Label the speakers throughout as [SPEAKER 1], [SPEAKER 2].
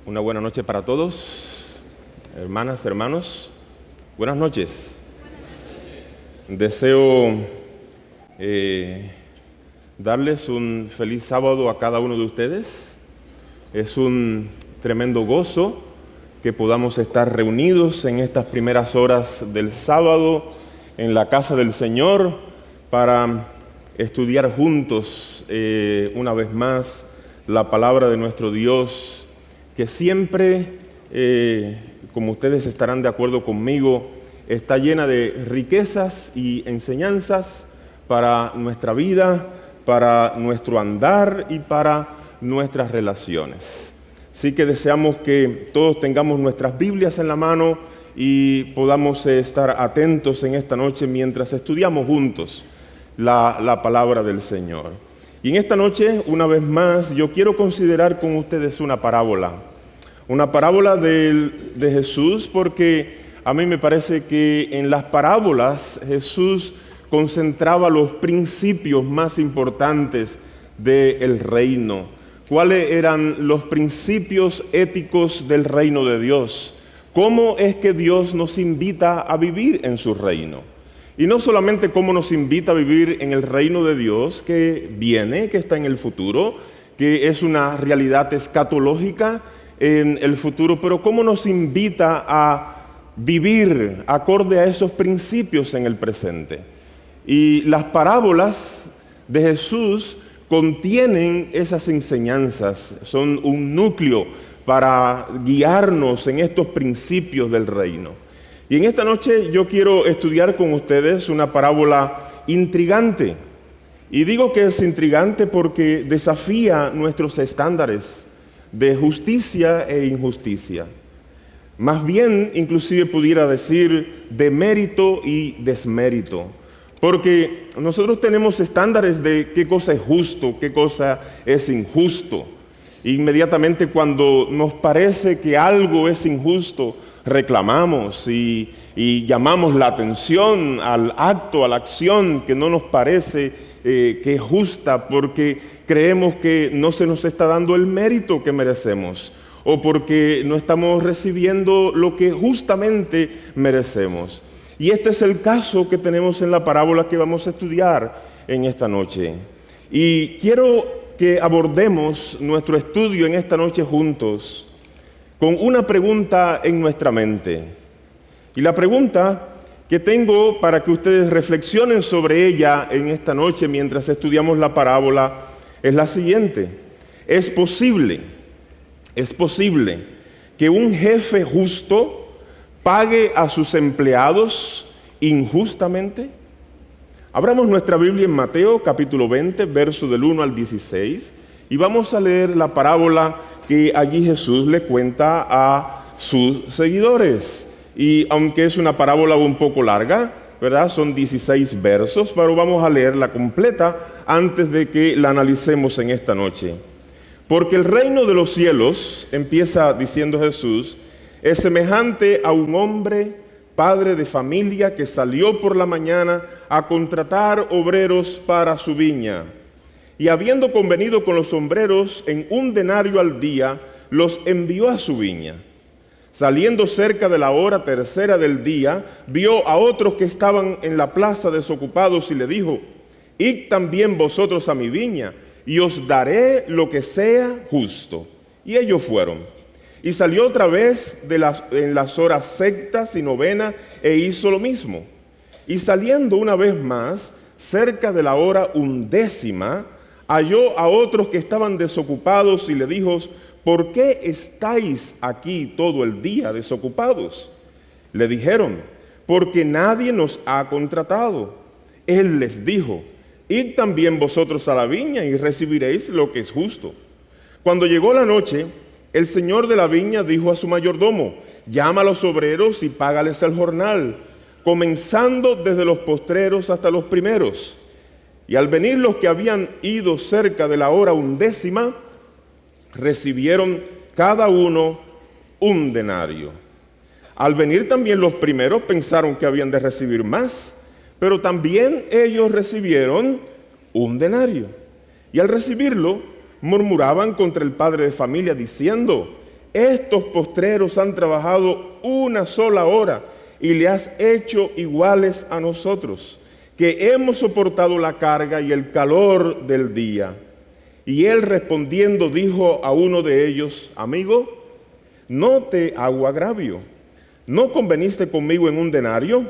[SPEAKER 1] Una buena noche para todos, hermanas, hermanos. Buenas noches. Deseo darles un feliz sábado a cada uno de ustedes. Es un tremendo gozo que podamos estar reunidos en estas primeras horas del sábado en la casa del Señor para estudiar juntos una vez más la palabra de nuestro Dios, que siempre, como ustedes estarán de acuerdo conmigo, está llena de riquezas y enseñanzas para nuestra vida, para nuestro andar y para nuestras relaciones. Así que deseamos que todos tengamos nuestras Biblias en la mano y podamos estar atentos en esta noche mientras estudiamos juntos la palabra del Señor. Y en esta noche, una vez más, yo quiero considerar con ustedes una parábola de Jesús, porque a mí me parece que en las parábolas Jesús concentraba los principios más importantes del reino. ¿Cuáles eran los principios éticos del reino de Dios? ¿Cómo es que Dios nos invita a vivir en su reino? Y no solamente cómo nos invita a vivir en el reino de Dios que viene, que está en el futuro, que es una realidad escatológica en el futuro, pero cómo nos invita a vivir acorde a esos principios en el presente. Y las parábolas de Jesús contienen esas enseñanzas, son un núcleo para guiarnos en estos principios del reino. Y en esta noche yo quiero estudiar con ustedes una parábola intrigante. Y digo que es intrigante porque desafía nuestros estándares de justicia e injusticia. Más bien, inclusive pudiera decir, de mérito y desmérito. Porque nosotros tenemos estándares de qué cosa es justo, qué cosa es injusto. Inmediatamente cuando nos parece que algo es injusto, reclamamos y llamamos la atención al acto, a la acción que no nos parece que es justa, porque creemos que no se nos está dando el mérito que merecemos o porque no estamos recibiendo lo que justamente merecemos. Y este es el caso que tenemos en la parábola que vamos a estudiar en esta noche. Y quiero que abordemos nuestro estudio en esta noche juntos con una pregunta en nuestra mente. Y la pregunta que tengo para que ustedes reflexionen sobre ella en esta noche mientras estudiamos la parábola es la siguiente. ¿Es posible que un jefe justo pague a sus empleados injustamente? Abramos nuestra Biblia en Mateo capítulo 20, verso del 1 al 16, y vamos a leer la parábola que allí Jesús le cuenta a sus seguidores. Y aunque es una parábola un poco larga, ¿verdad? Son 16 versos, pero vamos a leerla completa antes de que la analicemos en esta noche. Porque el reino de los cielos, empieza diciendo Jesús, es semejante a un hombre, padre de familia, que salió por la mañana a contratar obreros para su viña. Y habiendo convenido con los obreros en 1 denario al día, los envió a su viña. Saliendo cerca de la hora tercera del día, vio a otros que estaban en la plaza desocupados y le dijo: id también vosotros a mi viña, y os daré lo que sea justo. Y ellos fueron. Y salió otra vez en las horas sextas y novenas e hizo lo mismo. Y saliendo una vez más, cerca de la hora 11, halló a otros que estaban desocupados y le dijo: ¿por qué estáis aquí todo el día desocupados? Le dijeron: porque nadie nos ha contratado. Él les dijo: id también vosotros a la viña y recibiréis lo que es justo. Cuando llegó la noche, el señor de la viña dijo a su mayordomo: llama a los obreros y págales el jornal, comenzando desde los postreros hasta los primeros. Y al venir los que habían ido cerca de la hora 11, recibieron cada uno 1 denario. Al venir también los primeros pensaron que habían de recibir más, pero también ellos recibieron 1 denario. Y al recibirlo, murmuraban contra el padre de familia diciendo: estos postreros han trabajado una sola hora y le has hecho iguales a nosotros, que hemos soportado la carga y el calor del día. Y él respondiendo dijo a uno de ellos: amigo, no te hago agravio. ¿No conveniste conmigo en un denario?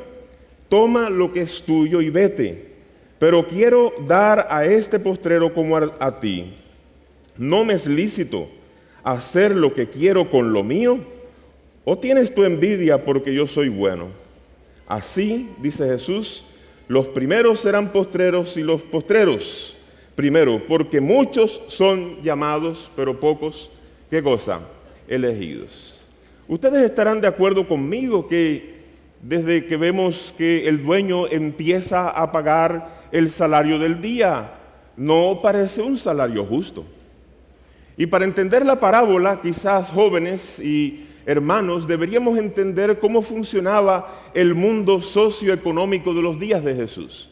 [SPEAKER 1] Toma lo que es tuyo y vete. Pero quiero dar a este postrero como a ti. ¿No me es lícito hacer lo que quiero con lo mío? ¿O tienes tu envidia porque yo soy bueno? Así, dice Jesús, los primeros serán postreros y los postreros primero, porque muchos son llamados, pero pocos, ¿qué cosa? Elegidos. Ustedes estarán de acuerdo conmigo que desde que vemos que el dueño empieza a pagar el salario del día, no parece un salario justo. Y para entender la parábola, quizás jóvenes y hermanos, deberíamos entender cómo funcionaba el mundo socioeconómico de los días de Jesús.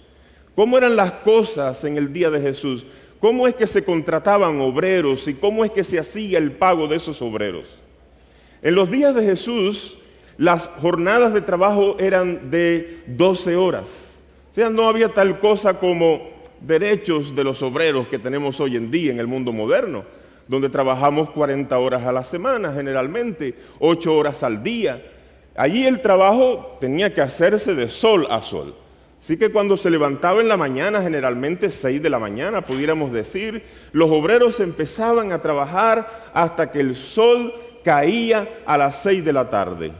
[SPEAKER 1] ¿Cómo eran las cosas en el día de Jesús? ¿Cómo es que se contrataban obreros y cómo es que se hacía el pago de esos obreros? En los días de Jesús, las jornadas de trabajo eran de 12 horas. O sea, no había tal cosa como derechos de los obreros que tenemos hoy en día en el mundo moderno, donde trabajamos 40 horas a la semana generalmente, 8 horas al día. Allí el trabajo tenía que hacerse de sol a sol. Así que cuando se levantaba en la mañana, generalmente 6 de la mañana, pudiéramos decir, los obreros empezaban a trabajar hasta que el sol caía a las 6 de la tarde.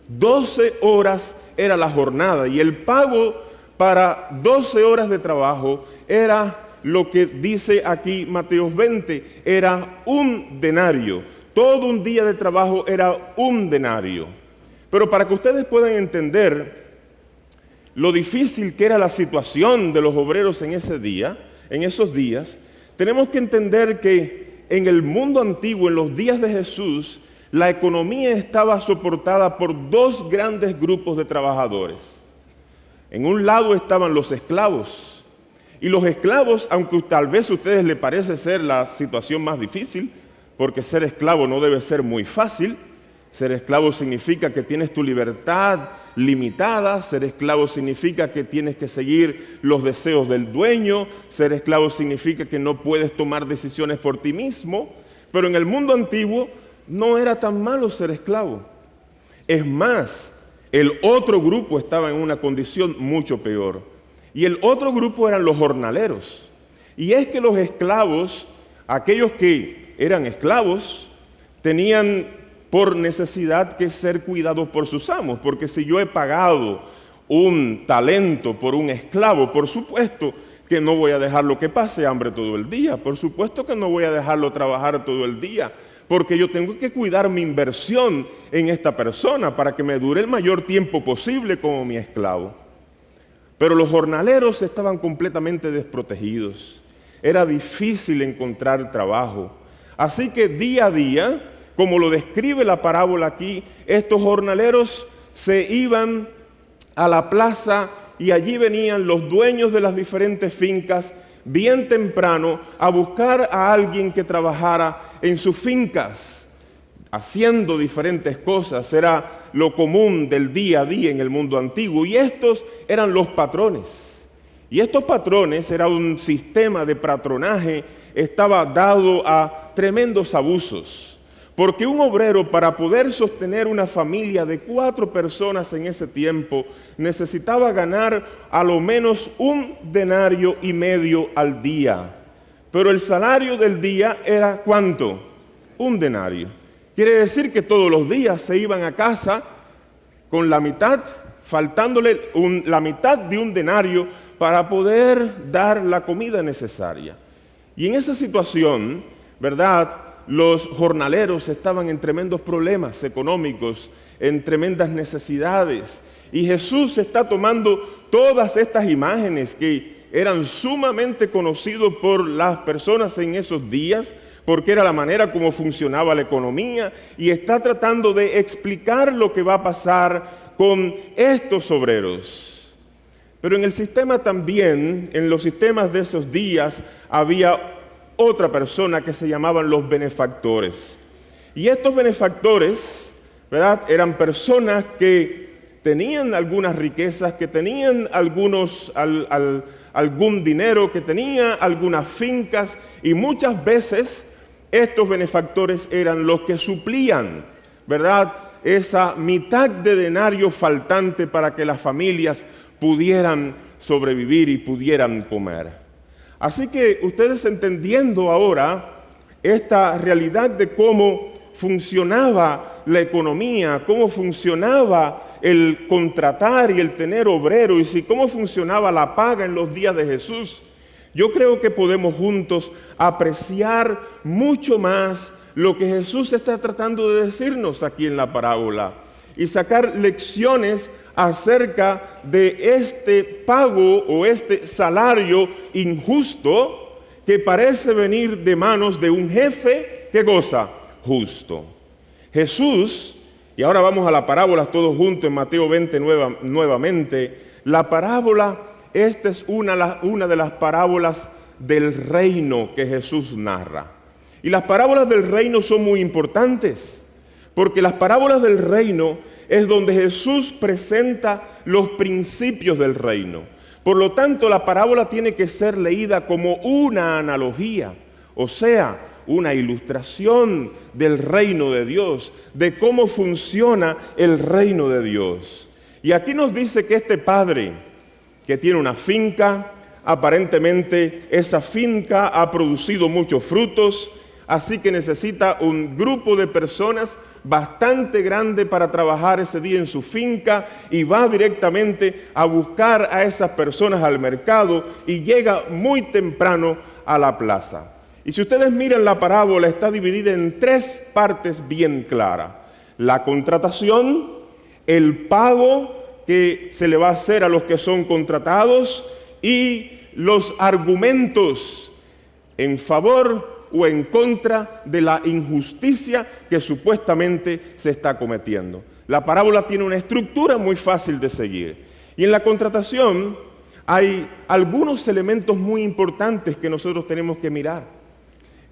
[SPEAKER 1] 12 horas era la jornada y el pago para 12 horas de trabajo era lo que dice aquí Mateo 20, era un denario. Todo un día de trabajo era un denario. Pero para que ustedes puedan entender lo difícil que era la situación de los obreros en ese día, en esos días, tenemos que entender que en el mundo antiguo, en los días de Jesús, la economía estaba soportada por dos grandes grupos de trabajadores. En un lado estaban los esclavos, y los esclavos, aunque tal vez a ustedes les parece ser la situación más difícil, porque ser esclavo no debe ser muy fácil. Ser esclavo significa que tienes tu libertad limitada, ser esclavo significa que tienes que seguir los deseos del dueño, ser esclavo significa que no puedes tomar decisiones por ti mismo, pero en el mundo antiguo no era tan malo ser esclavo. Es más, el otro grupo estaba en una condición mucho peor, y el otro grupo eran los jornaleros. Y es que los esclavos, aquellos que eran esclavos, tenían por necesidad que ser cuidados por sus amos, porque si yo he pagado un talento por un esclavo, por supuesto que no voy a dejarlo que pase hambre todo el día, por supuesto que no voy a dejarlo trabajar todo el día, porque yo tengo que cuidar mi inversión en esta persona para que me dure el mayor tiempo posible como mi esclavo. Pero los jornaleros estaban completamente desprotegidos, era difícil encontrar trabajo, así que día a día, como lo describe la parábola aquí, estos jornaleros se iban a la plaza y allí venían los dueños de las diferentes fincas bien temprano a buscar a alguien que trabajara en sus fincas, haciendo diferentes cosas. Era lo común del día a día en el mundo antiguo. Y estos eran los patrones. Y estos patrones, era un sistema de patronaje, estaba dado a tremendos abusos. Porque un obrero, para poder sostener una familia de 4 personas en ese tiempo, necesitaba ganar a lo menos 1,5 denarios al día. Pero el salario del día era ¿cuánto? 1 denario. Quiere decir que todos los días se iban a casa con la mitad, faltándole la mitad de 1 denario para poder dar la comida necesaria. Y en esa situación, ¿verdad?, los jornaleros estaban en tremendos problemas económicos, en tremendas necesidades. Y Jesús está tomando todas estas imágenes que eran sumamente conocidos por las personas en esos días, porque era la manera como funcionaba la economía, y está tratando de explicar lo que va a pasar con estos obreros. Pero en el sistema también, en los sistemas de esos días, había otra persona que se llamaban los benefactores. Y estos benefactores, ¿verdad?, eran personas que tenían algunas riquezas, que tenían algún dinero, que tenían algunas fincas, y muchas veces estos benefactores eran los que suplían, ¿verdad?, esa mitad de denario faltante para que las familias pudieran sobrevivir y pudieran comer. Así que ustedes, entendiendo ahora esta realidad de cómo funcionaba la economía, cómo funcionaba el contratar y el tener obreros, y cómo funcionaba la paga en los días de Jesús, yo creo que podemos juntos apreciar mucho más lo que Jesús está tratando de decirnos aquí en la parábola y sacar lecciones acerca de este pago o este salario injusto que parece venir de manos de un jefe, ¿qué cosa? Justo. Jesús, y ahora vamos a la parábola todos juntos en Mateo 20 nuevamente, la parábola, esta es una de las parábolas del reino que Jesús narra. Y las parábolas del reino son muy importantes, porque las parábolas del reino es donde Jesús presenta los principios del reino. Por lo tanto, la parábola tiene que ser leída como una analogía, o sea, una ilustración del reino de Dios, de cómo funciona el reino de Dios. Y aquí nos dice que este padre, que tiene una finca, aparentemente esa finca ha producido muchos frutos, así que necesita un grupo de personas bastante grande para trabajar ese día en su finca, y va directamente a buscar a esas personas al mercado y llega muy temprano a la plaza. Y si ustedes miran la parábola, está dividida en tres partes bien claras: la contratación, el pago que se le va a hacer a los que son contratados y los argumentos en favor o en contra de la injusticia que supuestamente se está cometiendo. La parábola tiene una estructura muy fácil de seguir. Y en la contratación hay algunos elementos muy importantes que nosotros tenemos que mirar.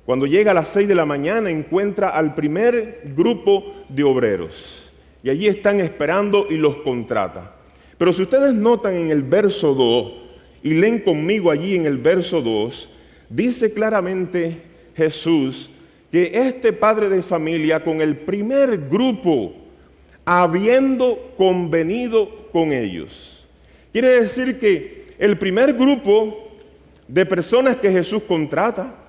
[SPEAKER 1] Cuando llega a las 6 de la mañana, encuentra al primer grupo de obreros. Y allí están esperando y los contrata. Pero si ustedes notan en el verso 2, y leen conmigo allí en el verso 2, dice claramente Jesús que este padre de familia, con el primer grupo, habiendo convenido con ellos. Quiere decir que el primer grupo de personas que Jesús contrata,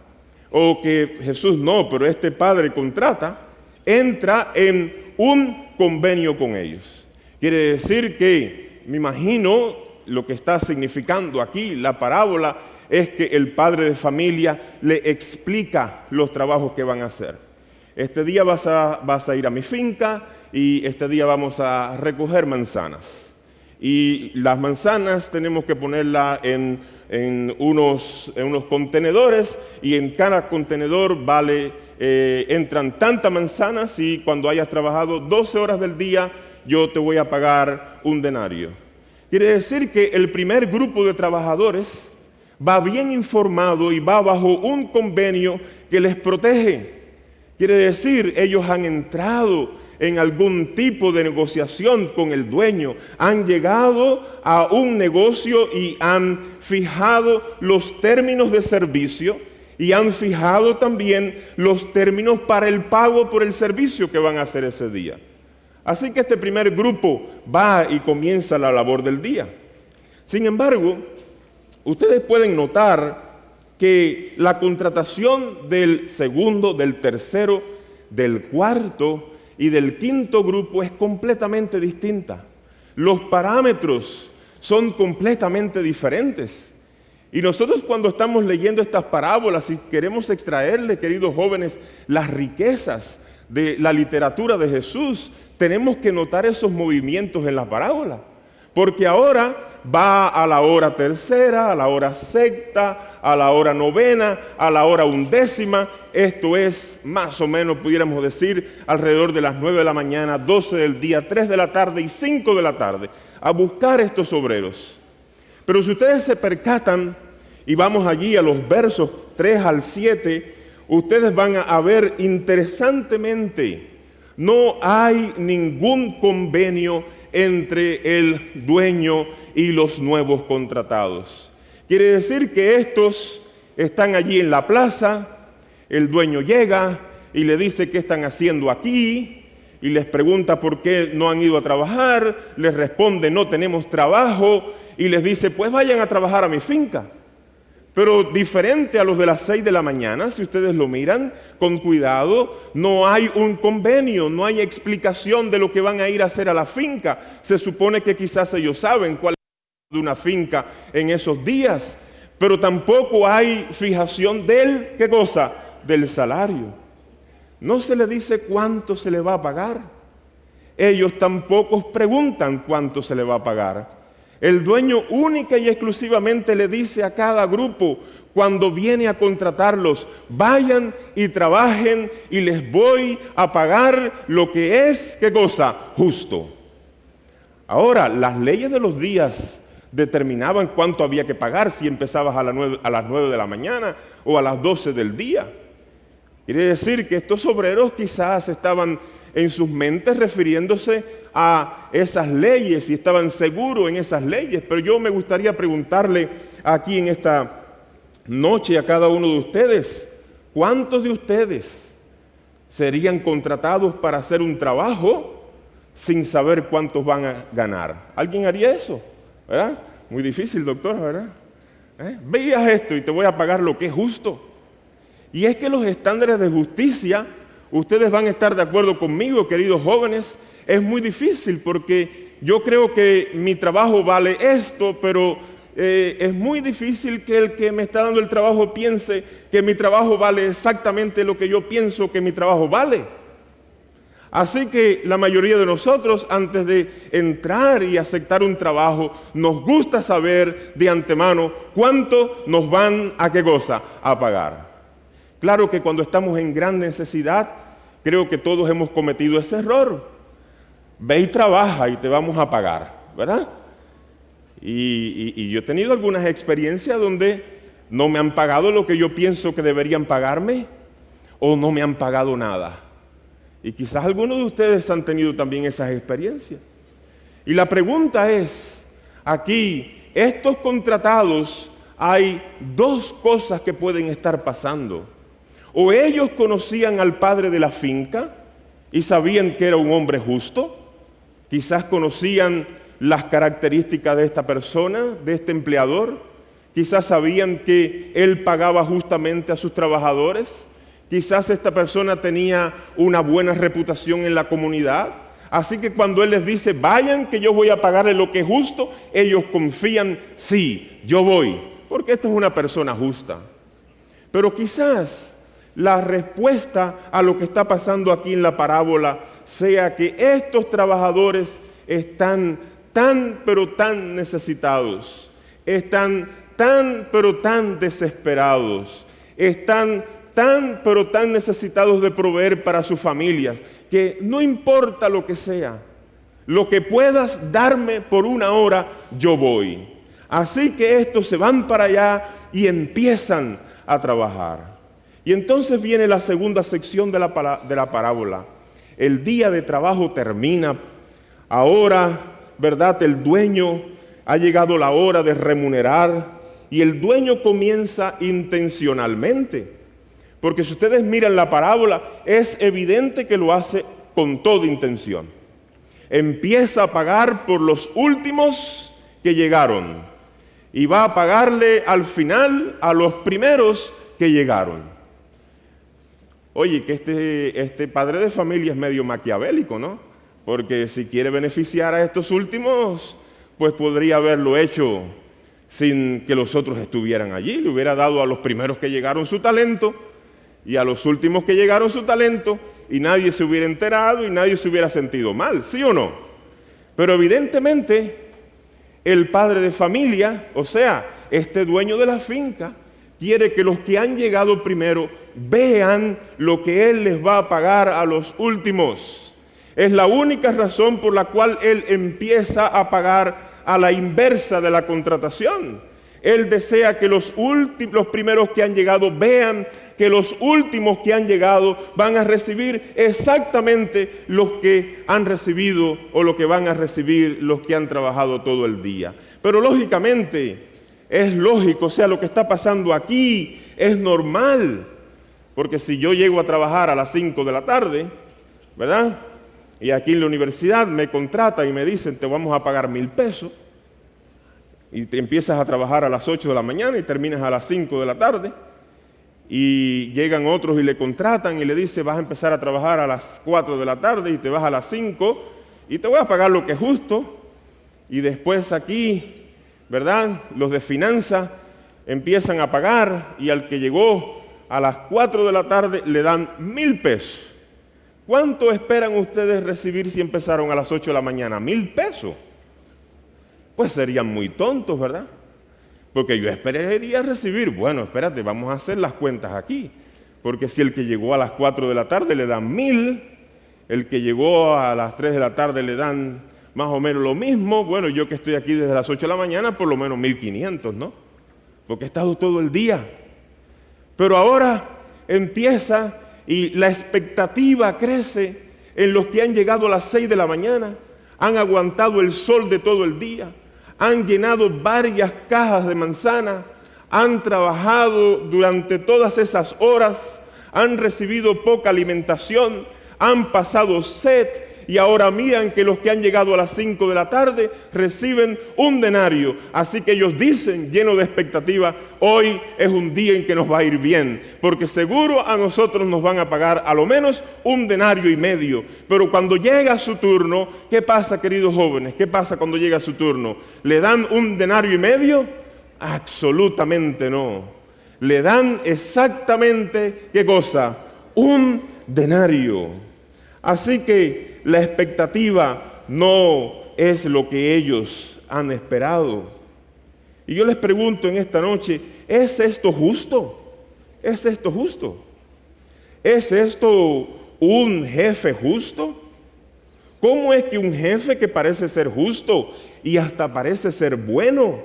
[SPEAKER 1] o que Jesús no, pero este padre contrata, entra en un convenio con ellos. Quiere decir que, me imagino, lo que está significando aquí la parábola es que el padre de familia le explica los trabajos que van a hacer. Este día vas a ir a mi finca y este día vamos a recoger manzanas. Y las manzanas tenemos que ponerlas en unos contenedores, y en cada contenedor entran tantas manzanas, y cuando hayas trabajado 12 horas del día yo te voy a pagar un denario. Quiere decir que el primer grupo de trabajadores va bien informado y va bajo un convenio que les protege. Quiere decir, ellos han entrado en algún tipo de negociación con el dueño, han llegado a un negocio y han fijado los términos de servicio, y han fijado también los términos para el pago por el servicio que van a hacer ese día. Así que este primer grupo va y comienza la labor del día. Sin embargo, ustedes pueden notar que la contratación del segundo, del tercero, del cuarto y del quinto grupo es completamente distinta. Los parámetros son completamente diferentes. Y nosotros, cuando estamos leyendo estas parábolas y queremos extraerle, queridos jóvenes, las riquezas de la literatura de Jesús, tenemos que notar esos movimientos en la parábola. Porque ahora va a la hora tercera, a la hora sexta, a la hora novena, a la hora undécima. Esto es más o menos, pudiéramos decir, alrededor de las 9 de la mañana, 12 del día, 3 de la tarde y 5 de la tarde, a buscar estos obreros. Pero si ustedes se percatan, y vamos allí a los versos 3 al 7, ustedes van a ver interesantemente, no hay ningún convenio entre el dueño y los nuevos contratados. Quiere decir que estos están allí en la plaza, el dueño llega y le dice qué están haciendo aquí, y les pregunta por qué no han ido a trabajar, les responde no tenemos trabajo, y les dice pues vayan a trabajar a mi finca. Pero diferente a los de las 6 de la mañana, si ustedes lo miran con cuidado, no hay un convenio, no hay explicación de lo que van a ir a hacer a la finca. Se supone que quizás ellos saben cuál es de una finca en esos días, pero tampoco hay fijación del, ¿qué cosa? Del salario. No se le dice cuánto se le va a pagar. Ellos tampoco preguntan cuánto se le va a pagar. El dueño única y exclusivamente le dice a cada grupo cuando viene a contratarlos, vayan y trabajen y les voy a pagar lo que es, ¿qué cosa? Justo. Ahora, las leyes de los días determinaban cuánto había que pagar, si empezabas a las 9 de la mañana o a las 12 del día. Quiere decir que estos obreros quizás estaban en sus mentes refiriéndose a esas leyes y estaban seguros en esas leyes, pero yo me gustaría preguntarle aquí en esta noche a cada uno de ustedes, ¿cuántos de ustedes serían contratados para hacer un trabajo sin saber cuántos van a ganar? ¿Alguien haría eso? ¿Verdad? Muy difícil, doctor, ¿verdad? Veas esto y te voy a pagar lo que es justo. Y es que los estándares de justicia, ustedes van a estar de acuerdo conmigo, queridos jóvenes, es muy difícil porque yo creo que mi trabajo vale esto, pero es muy difícil que el que me está dando el trabajo piense que mi trabajo vale exactamente lo que yo pienso que mi trabajo vale. Así que la mayoría de nosotros, antes de entrar y aceptar un trabajo, nos gusta saber de antemano cuánto nos van a qué cosa, a pagar. Claro que cuando estamos en gran necesidad, creo que todos hemos cometido ese error. Ve y trabaja y te vamos a pagar, ¿verdad? Y yo he tenido algunas experiencias donde no me han pagado lo que yo pienso que deberían pagarme o no me han pagado nada. Y quizás algunos de ustedes han tenido también esas experiencias. Y la pregunta es, aquí, estos contratados, hay dos cosas que pueden estar pasando. O ellos conocían al padre de la finca y sabían que era un hombre justo, quizás conocían las características de esta persona, de este empleador, quizás sabían que él pagaba justamente a sus trabajadores, quizás esta persona tenía una buena reputación en la comunidad, así que cuando él les dice, vayan que yo voy a pagarle lo que es justo, ellos confían, sí, yo voy, porque esta es una persona justa. Pero quizás la respuesta a lo que está pasando aquí en la parábola sea que estos trabajadores están tan pero tan necesitados, están tan pero tan desesperados, están tan pero tan necesitados de proveer para sus familias, que no importa lo que sea, lo que puedas darme por una hora, yo voy. Así que estos se van para allá y empiezan a trabajar. Y entonces viene la segunda sección de la parábola. El día de trabajo termina. Ahora, ¿verdad? El dueño ha llegado la hora de remunerar y el dueño comienza intencionalmente. Porque si ustedes miran la parábola, es evidente que lo hace con toda intención. Empieza a pagar por los últimos que llegaron y va a pagarle al final a los primeros que llegaron. Oye, que este padre de familia es medio maquiavélico, ¿no? Porque si quiere beneficiar a estos últimos, pues podría haberlo hecho sin que los otros estuvieran allí. Le hubiera dado a los primeros que llegaron su talento y a los últimos que llegaron su talento y nadie se hubiera enterado y nadie se hubiera sentido mal, ¿sí o no? Pero evidentemente el padre de familia, o sea, este dueño de la finca, quiere que los que han llegado primero vean lo que él les va a pagar a los últimos. Es la única razón por la cual él empieza a pagar a la inversa de la contratación. Él desea que los primeros que han llegado vean que los últimos que han llegado van a recibir exactamente los que han recibido o lo que van a recibir los que han trabajado todo el día. Pero lógicamente, es lógico, o sea, lo que está pasando aquí es normal. Porque si yo llego a trabajar a las 5 de la tarde, ¿verdad? Y aquí en la universidad me contratan y me dicen, te vamos a pagar 1,000 pesos. Y te empiezas a trabajar a las 8 de la mañana y terminas a las 5 de la tarde. Y llegan otros y le contratan y le dicen, vas a empezar a trabajar a las 4 de la tarde y te vas a las 5 y te voy a pagar lo que es justo. Y después aquí, ¿verdad? Los de finanzas empiezan a pagar y al que llegó a las 4 de la tarde le dan 1,000 pesos. ¿Cuánto esperan ustedes recibir si empezaron a las 8 de la mañana? 1,000 pesos. Pues serían muy tontos, ¿verdad? Porque yo esperaría recibir, bueno, espérate, vamos a hacer las cuentas aquí. Porque si el que llegó a las 4 de la tarde le dan 1,000, el que llegó a las 3 de la tarde le dan más o menos lo mismo, bueno, yo que estoy aquí desde las 8 de la mañana, por lo menos 1,500, ¿no? Porque he estado todo el día. Pero ahora empieza y la expectativa crece en los que han llegado a las 6 de la mañana, han aguantado el sol de todo el día, han llenado varias cajas de manzana, han trabajado durante todas esas horas, han recibido poca alimentación, han pasado sed y ahora miran que los que han llegado a las 5 de la tarde reciben 1 denario. Así que ellos dicen, llenos de expectativa, hoy es un día en que nos va a ir bien, porque seguro a nosotros nos van a pagar a lo menos 1,5 denarios. Pero cuando llega su turno, ¿qué pasa, queridos jóvenes? ¿Qué pasa cuando llega su turno? ¿Le dan 1,5 denarios? Absolutamente no. Le dan exactamente, ¿qué cosa? 1 denario. Así que la expectativa no es lo que ellos han esperado. Y yo les pregunto en esta noche, ¿es esto justo? ¿Es esto justo? ¿Es esto un jefe justo? ¿Cómo es que un jefe que parece ser justo y hasta parece ser bueno,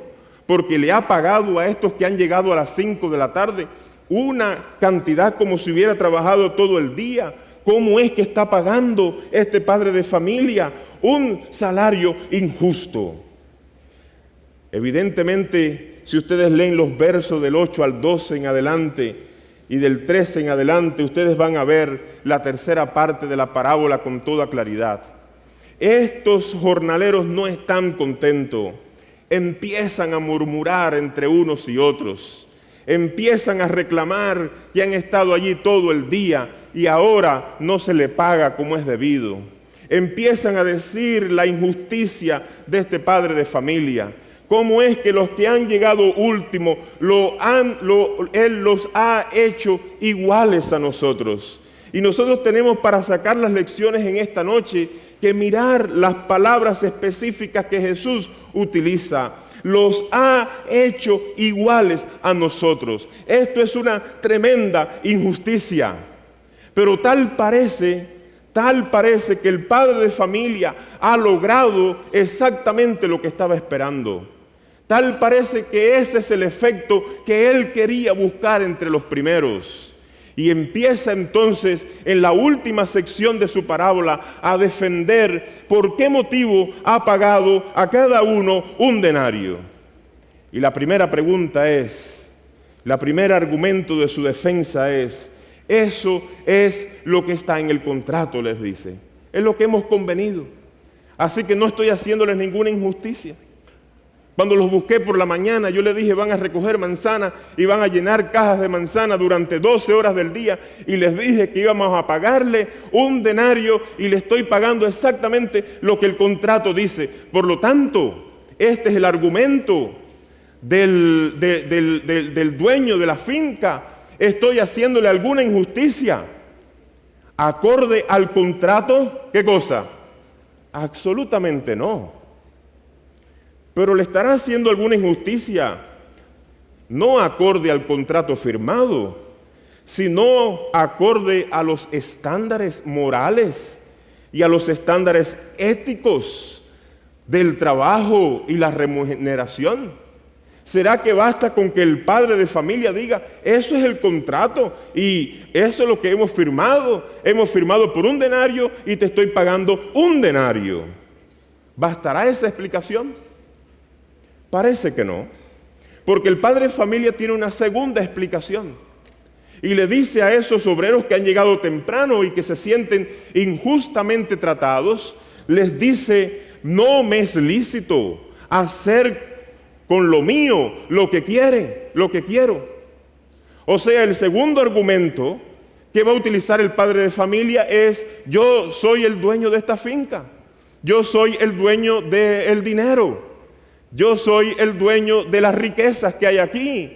[SPEAKER 1] porque le ha pagado a estos que han llegado a las 5 de la tarde una cantidad como si hubiera trabajado todo el día? ¿Cómo es que está pagando este padre de familia un salario injusto? Evidentemente, si ustedes leen los versos del 8 al 12 en adelante y del 13 en adelante, ustedes van a ver la tercera parte de la parábola con toda claridad. Estos jornaleros no están contentos, empiezan a murmurar entre unos y otros. Empiezan a reclamar que han estado allí todo el día y ahora no se le paga como es debido. Empiezan a decir la injusticia de este padre de familia. ¿Cómo es que los que han llegado último, Él los ha hecho iguales a nosotros? Y nosotros tenemos para sacar las lecciones en esta noche que mirar las palabras específicas que Jesús utiliza. Los ha hecho iguales a nosotros. Esto es una tremenda injusticia. Pero tal parece que el padre de familia ha logrado exactamente lo que estaba esperando. Tal parece que ese es el efecto que él quería buscar entre los primeros. Y empieza entonces en la última sección de su parábola a defender por qué motivo ha pagado a cada uno 1 denario. Y la primera pregunta es, el primer argumento de su defensa es, eso es lo que está en el contrato, les dice. Es lo que hemos convenido. Así que no estoy haciéndoles ninguna injusticia. Cuando los busqué por la mañana, yo les dije, van a recoger manzana y van a llenar cajas de manzana durante 12 horas del día. Y les dije que íbamos a pagarle 1 denario y le estoy pagando exactamente lo que el contrato dice. Por lo tanto, este es el argumento del dueño de la finca. Estoy haciéndole alguna injusticia. ¿Acorde al contrato? ¿Qué cosa? Absolutamente no. Pero le estará haciendo alguna injusticia, no acorde al contrato firmado, sino acorde a los estándares morales y a los estándares éticos del trabajo y la remuneración. ¿Será que basta con que el padre de familia diga, eso es el contrato y eso es lo que hemos firmado? Hemos firmado por 1 denario y te estoy pagando 1 denario. ¿Bastará esa explicación? Parece que no, porque el padre de familia tiene una segunda explicación y le dice a esos obreros que han llegado temprano y que se sienten injustamente tratados, les dice, no me es lícito hacer con lo mío lo que quiero. O sea, el segundo argumento que va a utilizar el padre de familia es, yo soy el dueño de esta finca, yo soy el dueño del dinero, yo soy el dueño de las riquezas que hay aquí.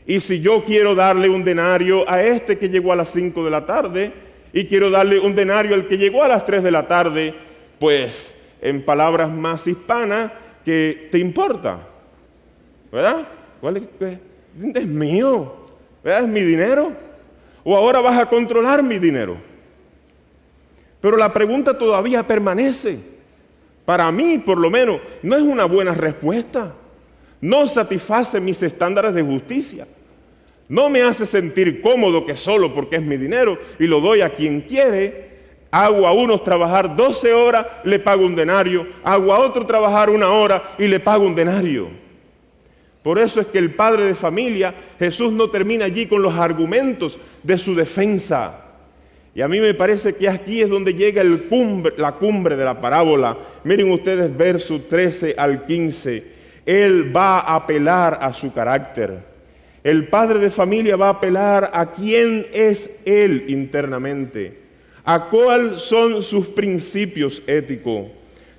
[SPEAKER 1] Y si yo quiero darle 1 denario a este que llegó a las 5 de la tarde y quiero darle 1 denario al que llegó a las 3 de la tarde, pues en palabras más hispanas, ¿qué te importa? ¿Verdad? ¿Cuál es mío? ¿Verdad? ¿Es mi dinero? ¿O ahora vas a controlar mi dinero? Pero la pregunta todavía permanece. Para mí, por lo menos, no es una buena respuesta. No satisface mis estándares de justicia. No me hace sentir cómodo que solo porque es mi dinero y lo doy a quien quiere, hago a unos trabajar 12 horas, le pago 1 denario, hago a otro trabajar 1 hora y le pago 1 denario. Por eso es que el padre de familia, Jesús no termina allí con los argumentos de su defensa. Y a mí me parece que aquí es donde llega la cumbre de la parábola. Miren ustedes versos 13 al 15. Él va a apelar a su carácter. El padre de familia va a apelar a quién es él internamente, a cuáles son sus principios éticos.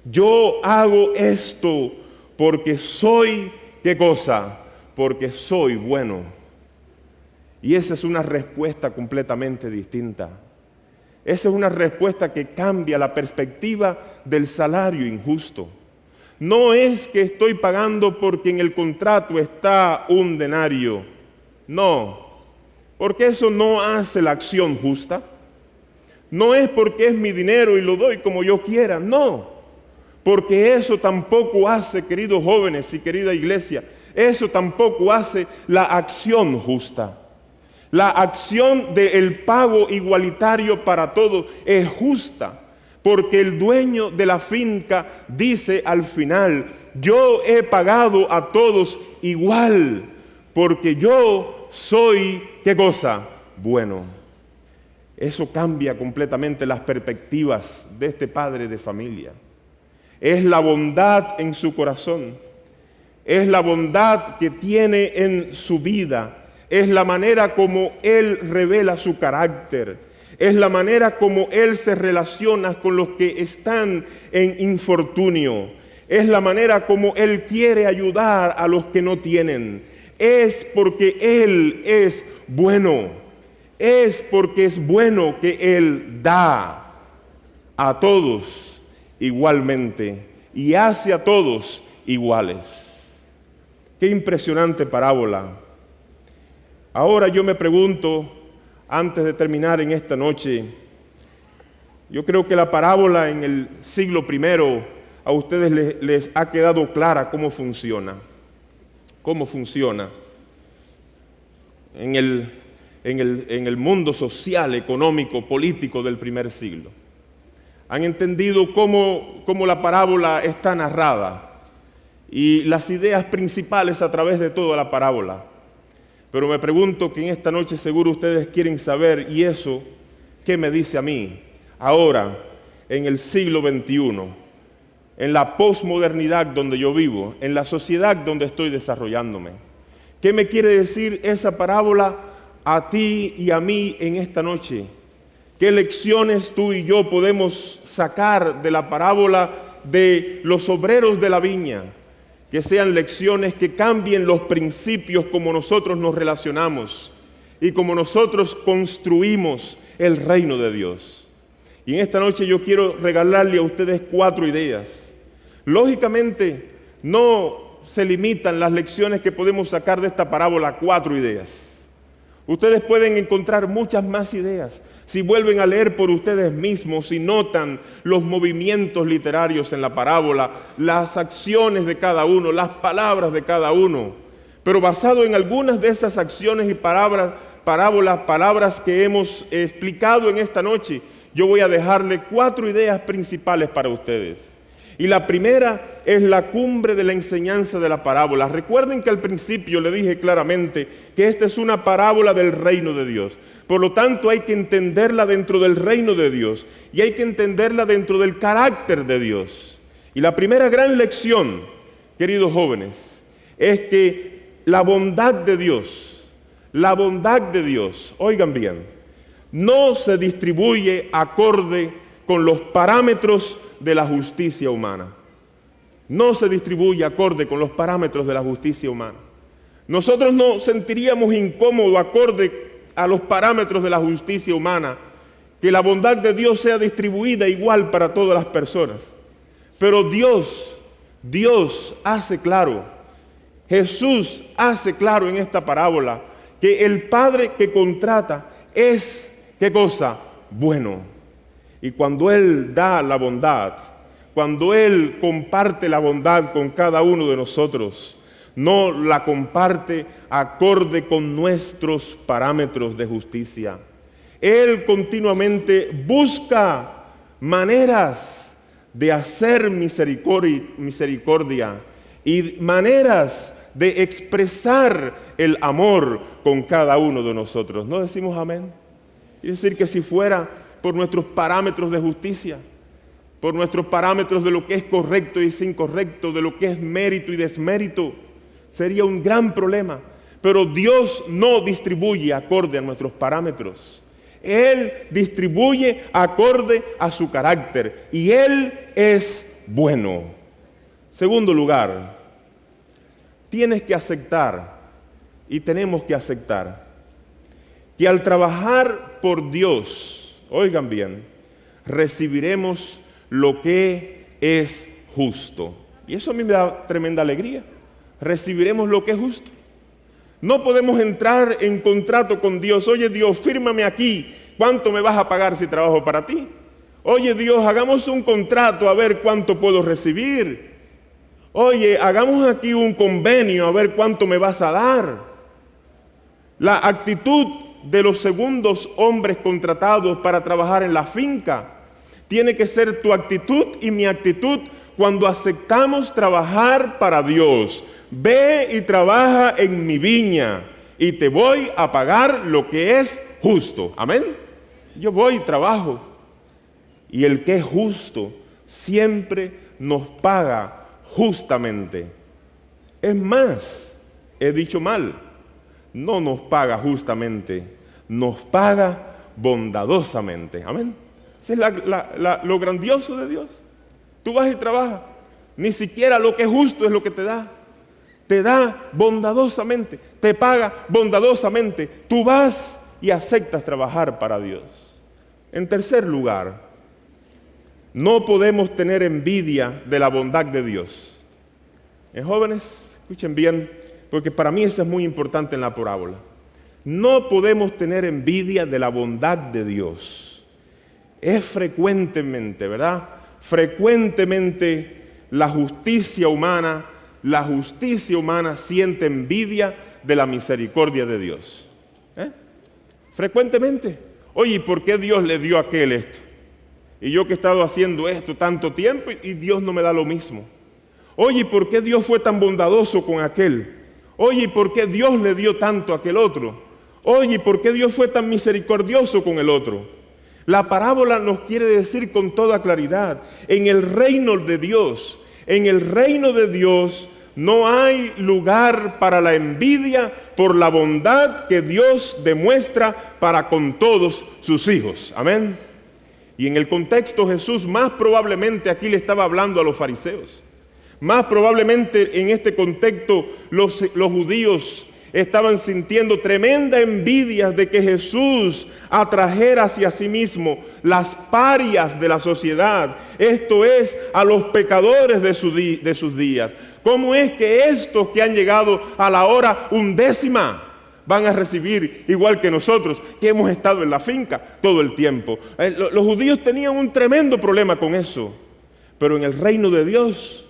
[SPEAKER 1] Yo hago esto porque soy, ¿qué cosa? Porque soy bueno. Y esa es una respuesta completamente distinta. Esa es una respuesta que cambia la perspectiva del salario injusto. No es que estoy pagando porque en el contrato está 1 denario. No, porque eso no hace la acción justa. No es porque es mi dinero y lo doy como yo quiera. No, porque eso tampoco hace, queridos jóvenes y querida iglesia, eso tampoco hace la acción justa. La acción del pago igualitario para todos es justa, porque el dueño de la finca dice al final, yo he pagado a todos igual, porque yo soy, ¿qué cosa? Bueno. Eso cambia completamente las perspectivas de este padre de familia. Es la bondad en su corazón, es la bondad que tiene en su vida, es la manera como él revela su carácter, es la manera como él se relaciona con los que están en infortunio, es la manera como él quiere ayudar a los que no tienen. Es porque él es bueno, es porque es bueno que él da a todos igualmente y hace a todos iguales. Qué impresionante parábola. Ahora yo me pregunto, antes de terminar en esta noche, yo creo que la parábola en el siglo I a ustedes les ha quedado clara cómo funciona. Cómo funciona en el mundo social, económico, político del primer siglo. Han entendido cómo la parábola está narrada y las ideas principales a través de toda la parábola. Pero me pregunto que en esta noche seguro ustedes quieren saber, ¿y eso qué me dice a mí? Ahora, en el siglo XXI, en la posmodernidad donde yo vivo, en la sociedad donde estoy desarrollándome. ¿Qué me quiere decir esa parábola a ti y a mí en esta noche? ¿Qué lecciones tú y yo podemos sacar de la parábola de los obreros de la viña? Que sean lecciones que cambien los principios como nosotros nos relacionamos y como nosotros construimos el reino de Dios. Y en esta noche yo quiero regalarle a ustedes 4 ideas. Lógicamente, no se limitan las lecciones que podemos sacar de esta parábola a 4 ideas. Ustedes pueden encontrar muchas más ideas. Si vuelven a leer por ustedes mismos, si notan los movimientos literarios en la parábola, las acciones de cada uno, las palabras de cada uno, pero basado en algunas de esas acciones y palabras que hemos explicado en esta noche, yo voy a dejarle 4 ideas principales para ustedes. Y la primera es la cumbre de la enseñanza de la parábola. Recuerden que al principio le dije claramente que esta es una parábola del reino de Dios. Por lo tanto, hay que entenderla dentro del reino de Dios y hay que entenderla dentro del carácter de Dios. Y la primera gran lección, queridos jóvenes, es que la bondad de Dios, oigan bien, no se distribuye acorde con los parámetros de la justicia humana. No se distribuye acorde con los parámetros de la justicia humana. Nosotros nos sentiríamos incómodos acorde a los parámetros de la justicia humana, que la bondad de Dios sea distribuida igual para todas las personas. Pero Dios hace claro, Jesús hace claro en esta parábola que el Padre que contrata es, ¿qué cosa? Bueno. Y cuando Él da la bondad, cuando Él comparte la bondad con cada uno de nosotros, no la comparte acorde con nuestros parámetros de justicia. Él continuamente busca maneras de hacer misericordia y maneras de expresar el amor con cada uno de nosotros. ¿No decimos amén? Es decir, que si fuera por nuestros parámetros de justicia, por nuestros parámetros de lo que es correcto y es incorrecto, de lo que es mérito y desmérito, sería un gran problema. Pero Dios no distribuye acorde a nuestros parámetros. Él distribuye acorde a su carácter y Él es bueno. Segundo lugar, tienes que aceptar y tenemos que aceptar que al trabajar por Dios, oigan bien, recibiremos lo que es justo. Y eso a mí me da tremenda alegría. Recibiremos lo que es justo. No podemos entrar en contrato con Dios. Oye Dios, fírmame aquí. ¿Cuánto me vas a pagar si trabajo para ti? Oye Dios, hagamos un contrato a ver cuánto puedo recibir. Oye, hagamos aquí un convenio a ver cuánto me vas a dar. La actitud de los segundos hombres contratados para trabajar en la finca tiene que ser tu actitud y mi actitud cuando aceptamos trabajar para Dios. Ve y trabaja en mi viña y te voy a pagar lo que es justo. Amén. Yo voy y trabajo. Y el que es justo siempre nos paga justamente. Es más, he dicho mal, no nos paga justamente, nos paga bondadosamente. Amén. Ese es lo grandioso de Dios. Tú vas y trabajas. Ni siquiera lo que es justo es lo que te da. Te da bondadosamente, te paga bondadosamente. Tú vas y aceptas trabajar para Dios. En tercer lugar, no podemos tener envidia de la bondad de Dios. Jóvenes, escuchen bien, porque para mí eso es muy importante en la parábola. No podemos tener envidia de la bondad de Dios. Es frecuentemente, ¿verdad? Frecuentemente la justicia humana siente envidia de la misericordia de Dios. Frecuentemente. Oye, ¿por qué Dios le dio a aquel esto? Y yo que he estado haciendo esto tanto tiempo y Dios no me da lo mismo. Oye, ¿por qué Dios fue tan bondadoso con aquel? Oye, ¿por qué Dios le dio tanto a aquel otro? Oye, ¿por qué Dios fue tan misericordioso con el otro? La parábola nos quiere decir con toda claridad, en el reino de Dios no hay lugar para la envidia por la bondad que Dios demuestra para con todos sus hijos. Amén. Y en el contexto Jesús más probablemente aquí le estaba hablando a los fariseos. Más probablemente en este contexto los judíos estaban sintiendo tremenda envidia de que Jesús atrajera hacia sí mismo las parias de la sociedad, esto es, a los pecadores de sus días. ¿Cómo es que estos que han llegado a la hora 1/10 van a recibir igual que nosotros, que hemos estado en la finca todo el tiempo? Los judíos tenían un tremendo problema con eso, pero en el reino de Dios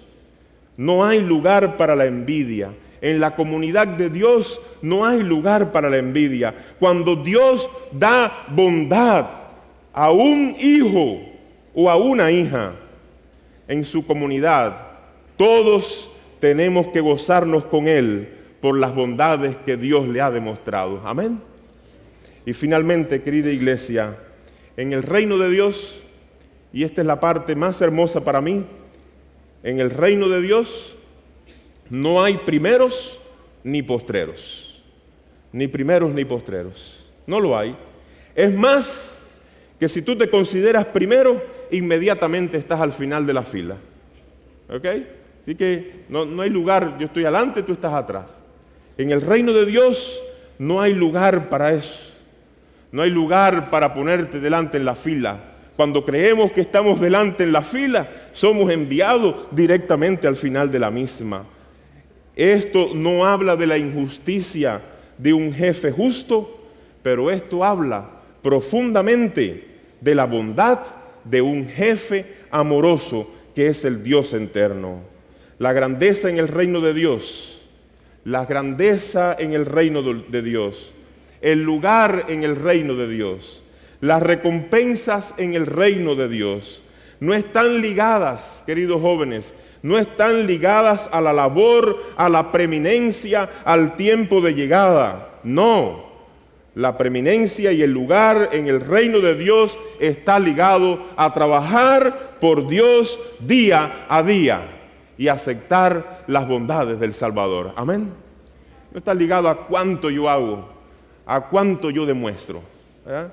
[SPEAKER 1] no hay lugar para la envidia. En la comunidad de Dios no hay lugar para la envidia. Cuando Dios da bondad a un hijo o a una hija en su comunidad, todos tenemos que gozarnos con Él por las bondades que Dios le ha demostrado. Amén. Y finalmente, querida iglesia, en el reino de Dios, y esta es la parte más hermosa para mí, en el reino de Dios no hay primeros ni postreros. Ni primeros ni postreros. No lo hay. Es más, que si tú te consideras primero, inmediatamente estás al final de la fila. ¿Ok? Así que no hay lugar, yo estoy adelante, tú estás atrás. En el reino de Dios no hay lugar para eso. No hay lugar para ponerte delante en la fila. Cuando creemos que estamos delante en la fila, somos enviados directamente al final de la misma. Esto no habla de la injusticia de un jefe justo, pero esto habla profundamente de la bondad de un jefe amoroso que es el Dios eterno. La grandeza en el reino de Dios, la grandeza en el reino de Dios, el lugar en el reino de Dios, las recompensas en el reino de Dios, no están ligadas, queridos jóvenes, no están ligadas a la labor, a la preeminencia, al tiempo de llegada. No, la preeminencia y el lugar en el reino de Dios está ligado a trabajar por Dios día a día y aceptar las bondades del Salvador. Amén. No está ligado a cuánto yo hago, a cuánto yo demuestro. ¿Verdad?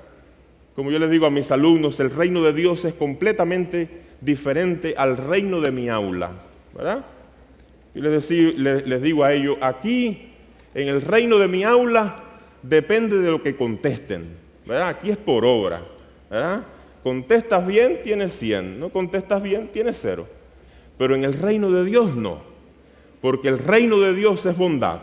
[SPEAKER 1] Como yo les digo a mis alumnos, el reino de Dios es completamente diferente al reino de mi aula, ¿verdad? Yo les digo a ellos, aquí en el reino de mi aula depende de lo que contesten, ¿verdad? Aquí es por obra, ¿verdad? Contestas bien, tienes 100, no contestas bien, tienes 0. Pero en el reino de Dios no, porque el reino de Dios es bondad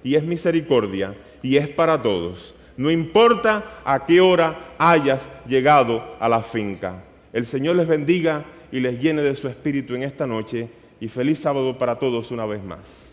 [SPEAKER 1] y es misericordia y es para todos. No importa a qué hora hayas llegado a la finca. El Señor les bendiga y les llene de su espíritu en esta noche y feliz sábado para todos una vez más.